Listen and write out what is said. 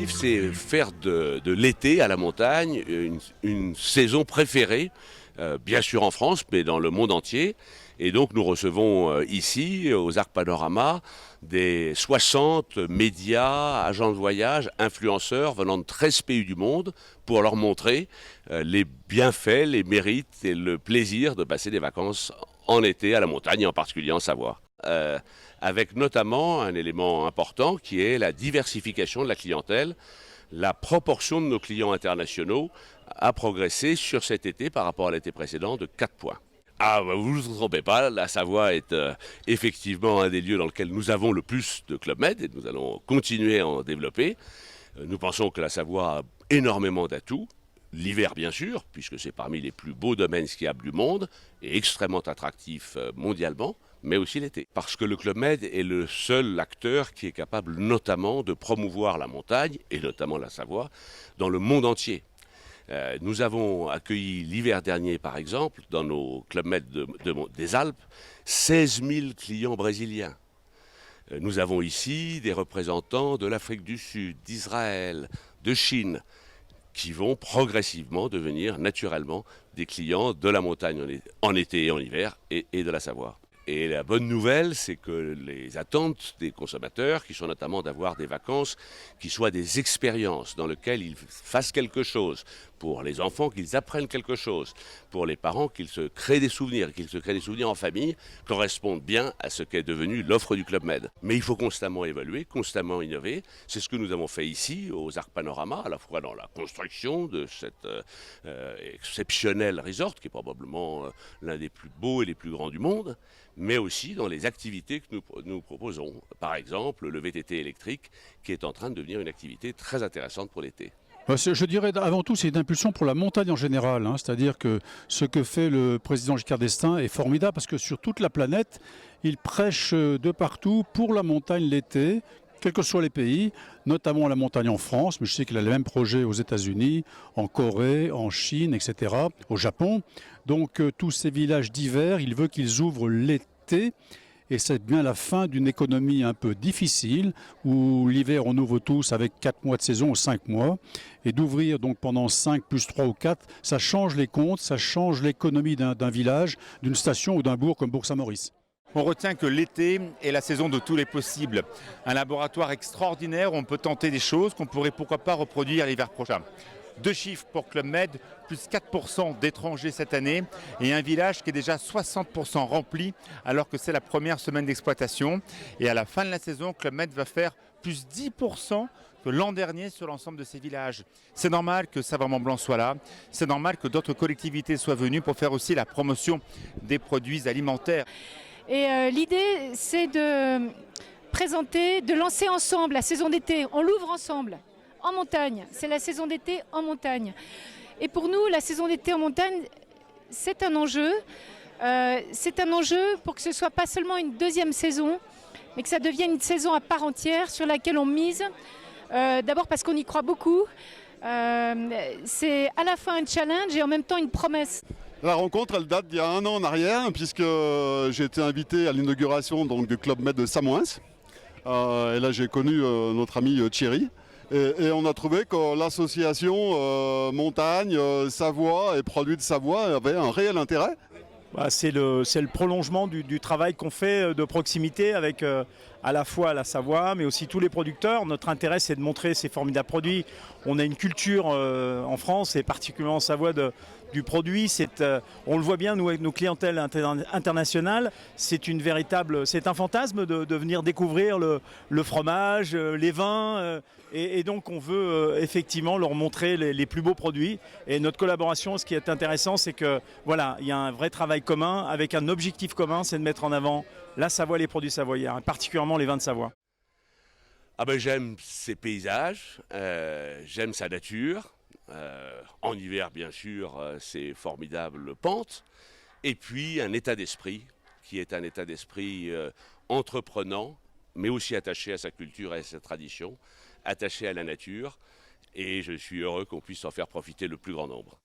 l'objectif, c'est faire de l'été à la montagne une saison préférée, bien sûr en France, mais dans le monde entier. Et donc nous recevons ici, aux Arcs Panorama, des 60 médias, agents de voyage, influenceurs venant de 13 pays du monde pour leur montrer les bienfaits, les mérites et le plaisir de passer des vacances en été à la montagne, et en particulier en Savoie. Avec notamment un élément important qui est la diversification de la clientèle. La proportion de nos clients internationaux a progressé sur cet été par rapport à l'été précédent de 4 points. Ah, bah, vous ne vous trompez pas, la Savoie est effectivement un des lieux dans lequel nous avons le plus de Club Med et nous allons continuer à en développer. Nous pensons que la Savoie a énormément d'atouts. L'hiver, bien sûr, puisque c'est parmi les plus beaux domaines skiables du monde et extrêmement attractif mondialement, mais aussi l'été. Parce que le Club Med est le seul acteur qui est capable notamment de promouvoir la montagne, et notamment la Savoie, dans le monde entier. Nous avons accueilli l'hiver dernier, par exemple, dans nos Club Med des Alpes, 16 000 clients brésiliens. Nous avons ici des représentants de l'Afrique du Sud, d'Israël, de Chine, qui vont progressivement devenir naturellement des clients de la montagne en été et en hiver et de la Savoie. Et la bonne nouvelle, c'est que les attentes des consommateurs, qui sont notamment d'avoir des vacances qui soient des expériences dans lesquelles ils fassent quelque chose, pour les enfants qu'ils apprennent quelque chose, pour les parents qu'ils se créent des souvenirs en famille, correspondent bien à ce qu'est devenu l'offre du Club Med. Mais il faut constamment évaluer, constamment innover. C'est ce que nous avons fait ici, aux Arcs Panorama, à la fois dans la construction de cet exceptionnel resort, qui est probablement l'un des plus beaux et les plus grands du monde, mais aussi dans les activités que nous proposons. Par exemple, le VTT électrique, qui est en train de devenir une activité très intéressante pour l'été. Je dirais avant tout c'est une impulsion pour la montagne en général, c'est-à-dire que ce que fait le président Giscard d'Estaing est formidable parce que sur toute la planète, il prêche de partout pour la montagne l'été, quels que soient les pays, notamment la montagne en France, mais je sais qu'il a les mêmes projets aux États-Unis, en Corée, en Chine, etc., au Japon. Donc tous ces villages d'hiver, il veut qu'ils ouvrent l'été. Et c'est bien la fin d'une économie un peu difficile, où l'hiver on ouvre tous avec 4 mois de saison ou 5 mois. Et d'ouvrir donc pendant 5 plus 3 ou 4, ça change les comptes, ça change l'économie d'un village, d'une station ou d'un bourg comme Bourg-Saint-Maurice. On retient que l'été est la saison de tous les possibles. Un laboratoire extraordinaire où on peut tenter des choses qu'on pourrait pourquoi pas reproduire l'hiver prochain. 2 chiffres pour Club Med, plus 4% d'étrangers cette année et un village qui est déjà 60% rempli alors que c'est la première semaine d'exploitation. Et à la fin de la saison, Club Med va faire plus 10% que l'an dernier sur l'ensemble de ces villages. C'est normal que Savoie-Mont-Blanc soit là, c'est normal que d'autres collectivités soient venues pour faire aussi la promotion des produits alimentaires. Et l'idée, c'est de présenter, de lancer ensemble la saison d'été. On l'ouvre ensemble. En montagne, c'est la saison d'été en montagne. Et pour nous, la saison d'été en montagne, c'est un enjeu. C'est un enjeu pour que ce ne soit pas seulement une deuxième saison, mais que ça devienne une saison à part entière sur laquelle on mise. D'abord parce qu'on y croit beaucoup. C'est à la fois un challenge et en même temps une promesse. La rencontre, elle date d'il y a 1 an en arrière, puisque j'ai été invité à l'inauguration du Club Med de Samoëns. Et là, j'ai connu notre ami Thierry. Et on a trouvé que l'association montagne, Savoie et produits de Savoie avait un réel intérêt. C'est le prolongement du travail qu'on fait de proximité avec à la fois la Savoie mais aussi tous les producteurs. Notre intérêt c'est de montrer ces formidables produits. On a une culture en France et particulièrement en Savoie du produit. On le voit bien nous avec nos clientèles internationales. C'est un fantasme de venir découvrir le fromage, les vins et donc on veut effectivement leur montrer les plus beaux produits. Et notre collaboration, ce qui est intéressant, c'est que voilà, il y a un vrai travail commun avec un objectif commun, c'est de mettre en avant la Savoie, les produits savoyards, et particulièrement les vins de Savoie. J'aime ses paysages, j'aime sa nature. En hiver, bien sûr, ses formidables pentes. Et puis un état d'esprit qui est un état d'esprit entreprenant, mais aussi attaché à sa culture et à sa tradition, attaché à la nature. Et je suis heureux qu'on puisse en faire profiter le plus grand nombre.